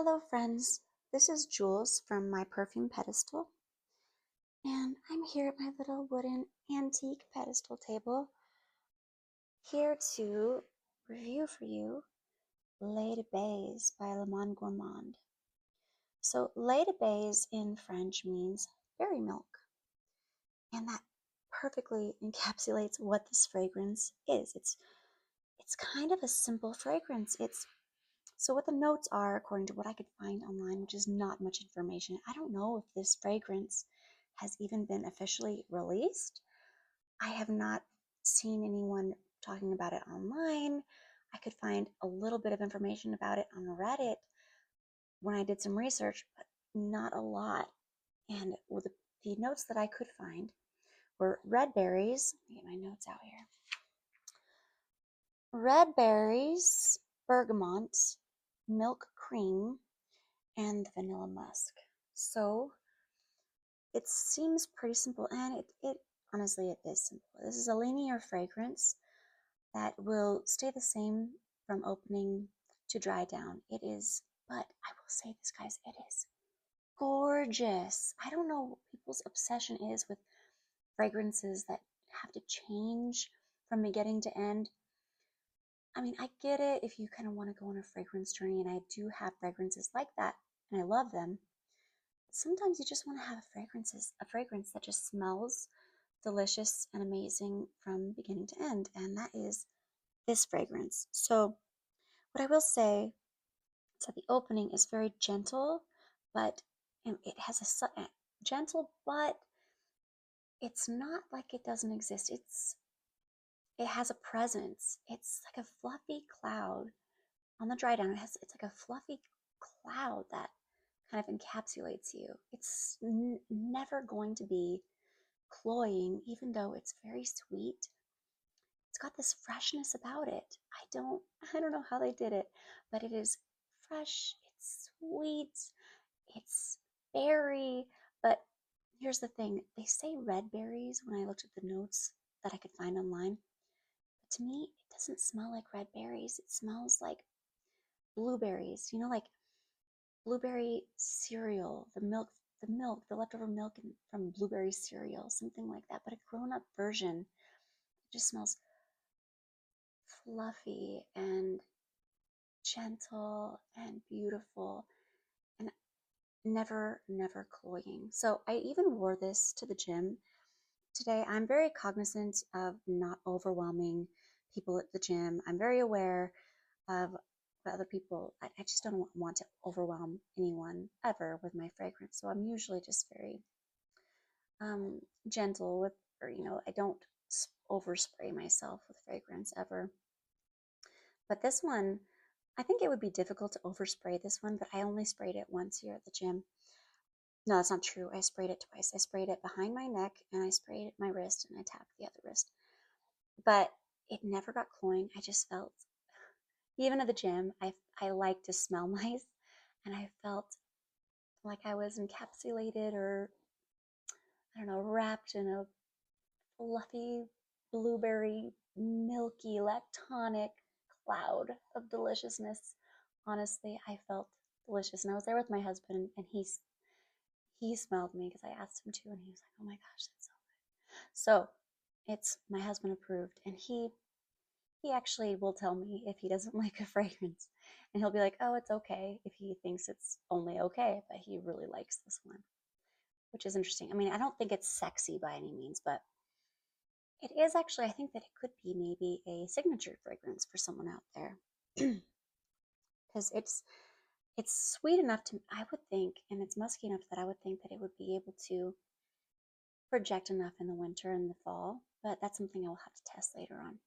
Hello, friends. This is Jules from my perfume pedestal, and I'm here at my little wooden antique pedestal table, here to review for you Lait De Baies by Monde Gourmand. So, Lait De Baies in French means berry milk, and that perfectly encapsulates what this fragrance is. It's kind of a simple fragrance. So what the notes are, according to what I could find online, which is not much information, I don't know if this fragrance has even been officially released. I have not seen anyone talking about it online. I could find a little bit of information about it on Reddit when I did some research, but not a lot. And the notes that I could find were red berries. Let me get my notes out here. Red berries, bergamot, milk cream, and vanilla musk. So it seems pretty simple, and it honestly it is simple. This is a linear fragrance that will stay the same from opening to dry down. It is, but I will say this, guys, it is gorgeous. I don't know what people's obsession is with fragrances that have to change from beginning to end. I mean, I get it if you kind of want to go on a fragrance journey, and I do have fragrances like that, and I love them. Sometimes you just want to have a fragrance that just smells delicious and amazing from beginning to end, and that is this fragrance. So what I will say is that the opening is very gentle, but it has a gentle, but it's not like it doesn't exist. It has a presence. It's like a fluffy cloud on the dry down. It's like a fluffy cloud that kind of encapsulates you. It's never going to be cloying, even though it's very sweet. It's got this freshness about it. I don't know how they did it, but it is fresh, it's sweet, it's berry. But here's the thing, they say red berries when I looked at the notes that I could find online. But to me, it doesn't smell like red berries. It smells like blueberries, like blueberry cereal, the leftover milk from blueberry cereal, something like that, but a grown-up version. It just smells fluffy and gentle and beautiful and never cloying. So I even wore this to the gym today. I'm very cognizant of not overwhelming people at the gym. I'm very aware of other people. I just don't want to overwhelm anyone ever with my fragrance. So I'm usually just very gentle with, or I don't overspray myself with fragrance ever. But this one, I think it would be difficult to overspray this one, but I only sprayed it once here at the gym. No, that's not true. I sprayed it twice. I sprayed it behind my neck and I sprayed my wrist and I tapped the other wrist. But it never got cloying. I just felt, even at the gym, I like to smell nice, and I felt like I was encapsulated, or I don't know, wrapped in a fluffy, blueberry, milky, lactonic cloud of deliciousness. Honestly, I felt delicious. And I was there with my husband, and he smelled me because I asked him to, and he was like, "Oh my gosh, that's so good." So it's my husband approved, and he actually will tell me if he doesn't like a fragrance, and he'll be like, "Oh, it's okay," if he thinks it's only okay, but he really likes this one, which is interesting. I mean, I don't think it's sexy by any means, but it is actually, I think that it could be maybe a signature fragrance for someone out there. Because it's sweet enough to, I would think, and it's musky enough that I would think that it would be able to project enough in the winter and the fall, but that's something I will have to test later on,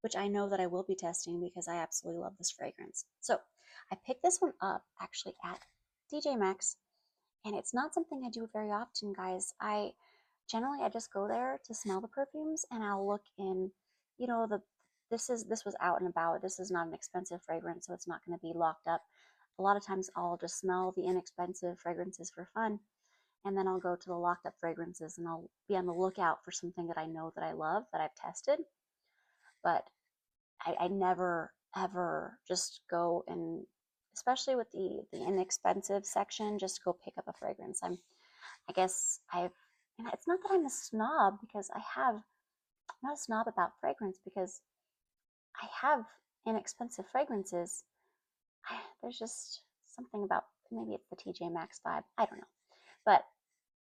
which I know that I will be testing because I absolutely love this fragrance. So I picked this one up actually at DJ Maxx, and it's not something I do very often, guys. I just go there to smell the perfumes, and I'll look in, this was out and about. This is not an expensive fragrance, so it's not going to be locked up. A lot of times I'll just smell the inexpensive fragrances for fun, and then I'll go to the locked up fragrances and I'll be on the lookout for something that I know that I love, that I've tested. But I never ever just go and especially with the inexpensive section, just go pick up a fragrance. I guess and it's not that I'm a snob because I'm not a snob about fragrance because I have inexpensive fragrances. There's just something about, maybe it's the TJ Maxx vibe. I don't know. But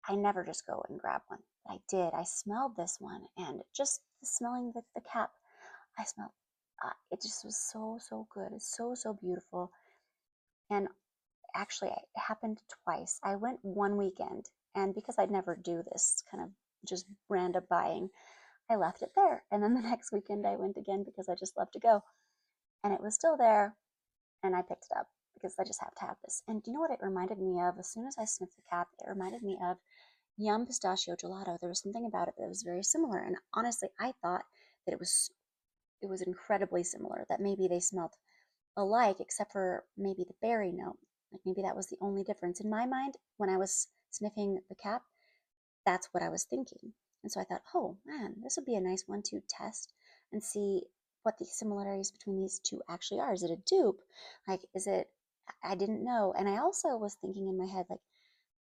I never just go and grab one. I did. I smelled this one, and just smelling the cap, I smelled. It just was so good. It's so beautiful. And actually, it happened twice. I went one weekend, and because I'd never do this kind of just random buying, I left it there. And then the next weekend, I went again because I just love to go, and it was still there, and I picked it up because I just have to have this. And do you know what it reminded me of? As soon as I sniffed the cap, it reminded me of Pistachio Gelato. There was something about it that was very similar, and honestly, I thought that it was incredibly similar. That maybe they smelled alike, except for maybe the berry note. Like maybe that was the only difference in my mind when I was sniffing the cap. That's what I was thinking, and so I thought, oh man, this would be a nice one to test and see what the similarities between these two actually are. Is it a dupe? Like, is it? I didn't know, and I also was thinking in my head like,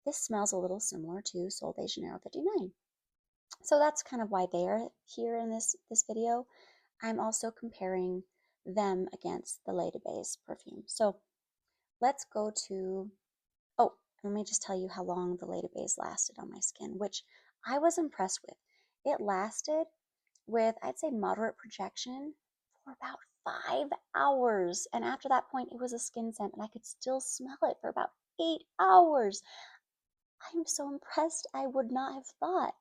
this smells a little similar to Sol de Janeiro 59. So that's kind of why they're here in this video. I'm also comparing them against the Lait De Baies perfume. So let's go to, oh, let me just tell you how long the Lait De Baies lasted on my skin, which I was impressed with. It lasted with, I'd say, moderate projection for about 5 hours. And after that point, it was a skin scent, and I could still smell it for about 8 hours. I'm so impressed. I would not have thought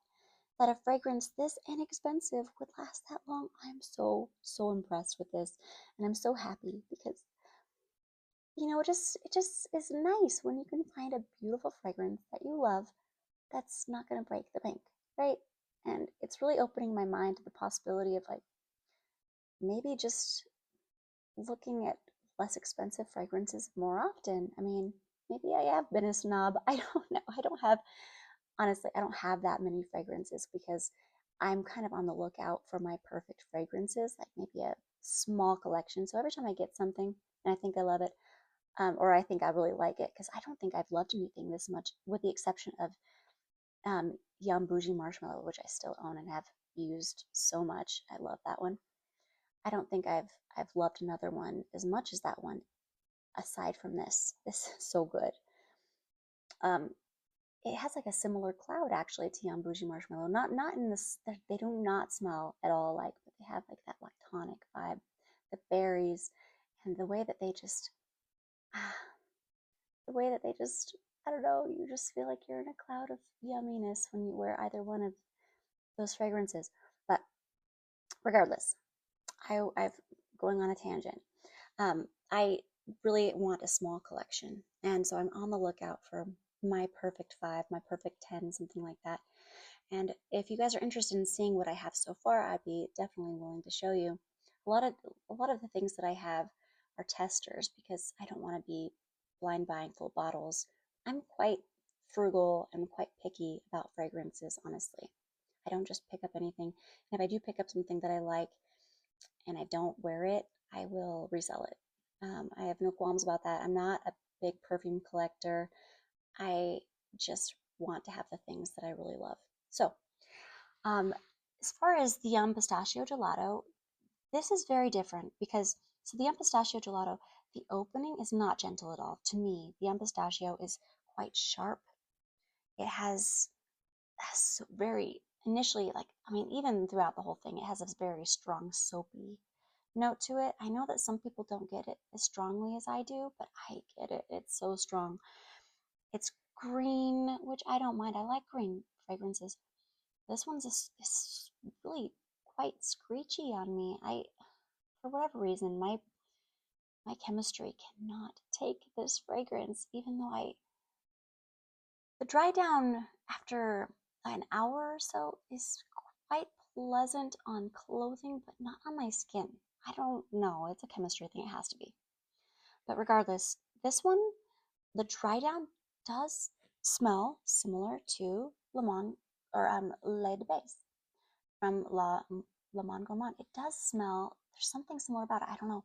that a fragrance this inexpensive would last that long. I'm so impressed with this, and I'm so happy because it just is nice when you can find a beautiful fragrance that you love that's not going to break the bank, right? And it's really opening my mind to the possibility of like maybe just looking at less expensive fragrances more often. I mean, maybe I have been a snob. I don't know. Honestly, I don't have that many fragrances because I'm kind of on the lookout for my perfect fragrances, like maybe a small collection. So every time I get something and I think I love it, or I think I really like it, because I don't think I've loved anything this much, with the exception of Yum Bougie Marshmallow, which I still own and have used so much. I love that one. I don't think I've loved another one as much as that one, aside from this. This is so good. Um, it has like a similar cloud actually to Yum Bougie Marshmallow. Not in this. They do not smell at all like, but they have like that lactonic vibe, the berries, and the way that they just, the way that they just, I don't know. You just feel like you're in a cloud of yumminess when you wear either one of those fragrances. But regardless, I've going on a tangent. I really want a small collection, and so I'm on the lookout for my perfect 5, my perfect 10, something like that. And if you guys are interested in seeing what I have so far, I'd be definitely willing to show you. A lot of the things that I have are testers because I don't want to be blind buying full bottles. I'm quite frugal and quite picky about fragrances, honestly. I don't just pick up anything. And if I do pick up something that I like and I don't wear it, I will resell it. I have no qualms about that. I'm not a big perfume collector. I just want to have the things that I really love. So, um, as far as the Pistachio Gelato, this is very different because, so the Pistachio Gelato, the opening is not gentle at all. To me, the Pistachio is quite sharp. It has very, initially, like, I mean, even throughout the whole thing, it has a very strong soapy note to it. I know that some people don't get it as strongly as I do, but I get it. It's so strong. It's green, which I don't mind. I like green fragrances. This one's is really quite screechy on me. For whatever reason, my chemistry cannot take this fragrance, even though the dry down after an hour or so is quite pleasant on clothing, but not on my skin. I don't know. It's a chemistry thing. It has to be. But regardless, this one, the dry down does smell similar to Le Monde, or Lait De Baies from Le Monde Gourmand. It does smell, there's something similar about it. I don't know.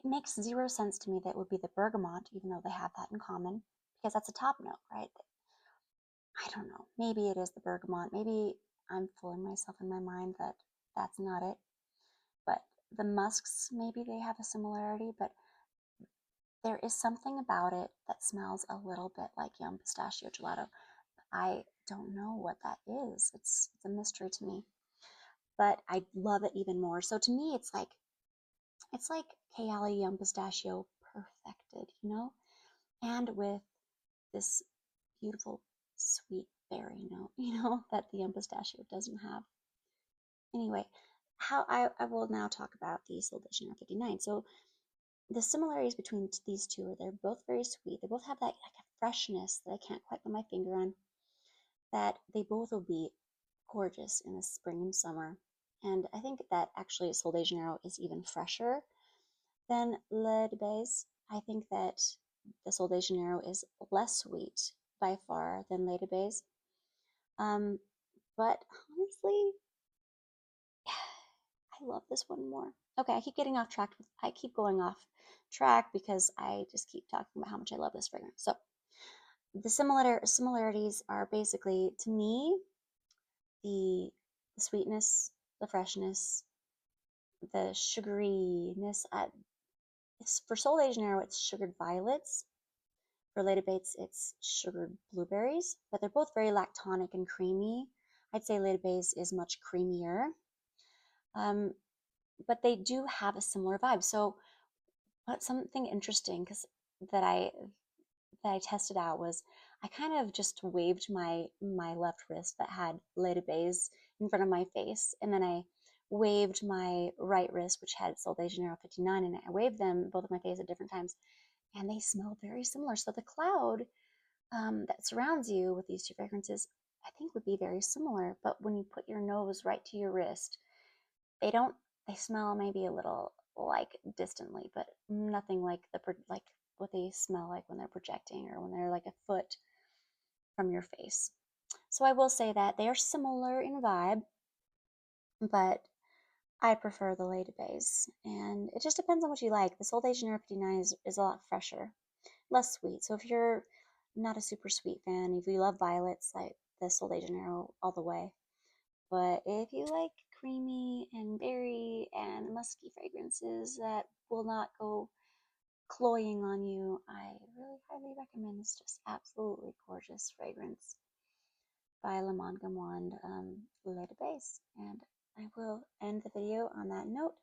it makes zero sense to me that it would be the bergamot, even though they have that in common, because that's a top note, right? I don't know. Maybe it is the bergamot. Maybe I'm fooling myself in my mind that that's not it. But the musks, maybe they have a similarity, but there is something about it that smells a little bit like young pistachio gelato. I don't know what that is. It's a mystery to me, but I love it even more. So to me, it's like Kayali young pistachio perfected, and with this beautiful sweet berry note, that the young pistachio doesn't have. Anyway, how I will now talk about the Sol de Janeiro 59. So the similarities between these two are they're both very sweet. They both have that like a freshness that I can't quite put my finger on. That they both will be gorgeous in the spring and summer. And I think that actually Sol de Janeiro is even fresher than Lait De Baies. I think that the Sol de Janeiro is less sweet by far than Lait De Baies. But honestly, I love this one more. Okay, I keep getting off track. I keep going off track because I just keep talking about how much I love this fragrance. So the similarities are basically, to me, the sweetness, the freshness, the sugaryness. It's, for Sol de Janeiro, it's sugared violets. For Lait De Baies, it's sugared blueberries, but they're both very lactonic and creamy. I'd say Lait De Baies is much creamier. But they do have a similar vibe. So, but something interesting that I that I tested out was I kind of just waved my left wrist that had Lait De Baies in front of my face, and then I waved my right wrist, which had Sol de Janeiro 59, and I waved them both of my face at different times, and they smell very similar. So the cloud that surrounds you with these two fragrances, I think, would be very similar. But when you put your nose right to your wrist, they don't. They smell maybe a little like distantly, but nothing like like what they smell like when they're projecting or when they're like a foot from your face. So I will say that they are similar in vibe, but I prefer the Lait De Baies, and it just depends on what you like. The Sol de Janeiro 59 is a lot fresher, less sweet. So if you're not a super sweet fan, if you love violets, like the Sol de Janeiro all the way. But if you like creamy and berry and musky fragrances that will not go cloying on you, I really highly recommend this just absolutely gorgeous fragrance by Le Monde Gourmand, Lait De Baies. And I will end the video on that note.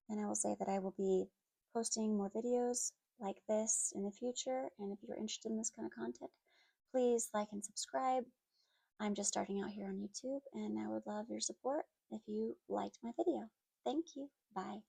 And I will say that I will be posting more videos like this in the future. And if you're interested in this kind of content, please like and subscribe. I'm just starting out here on YouTube, and I would love your support if you liked my video. Thank you. Bye.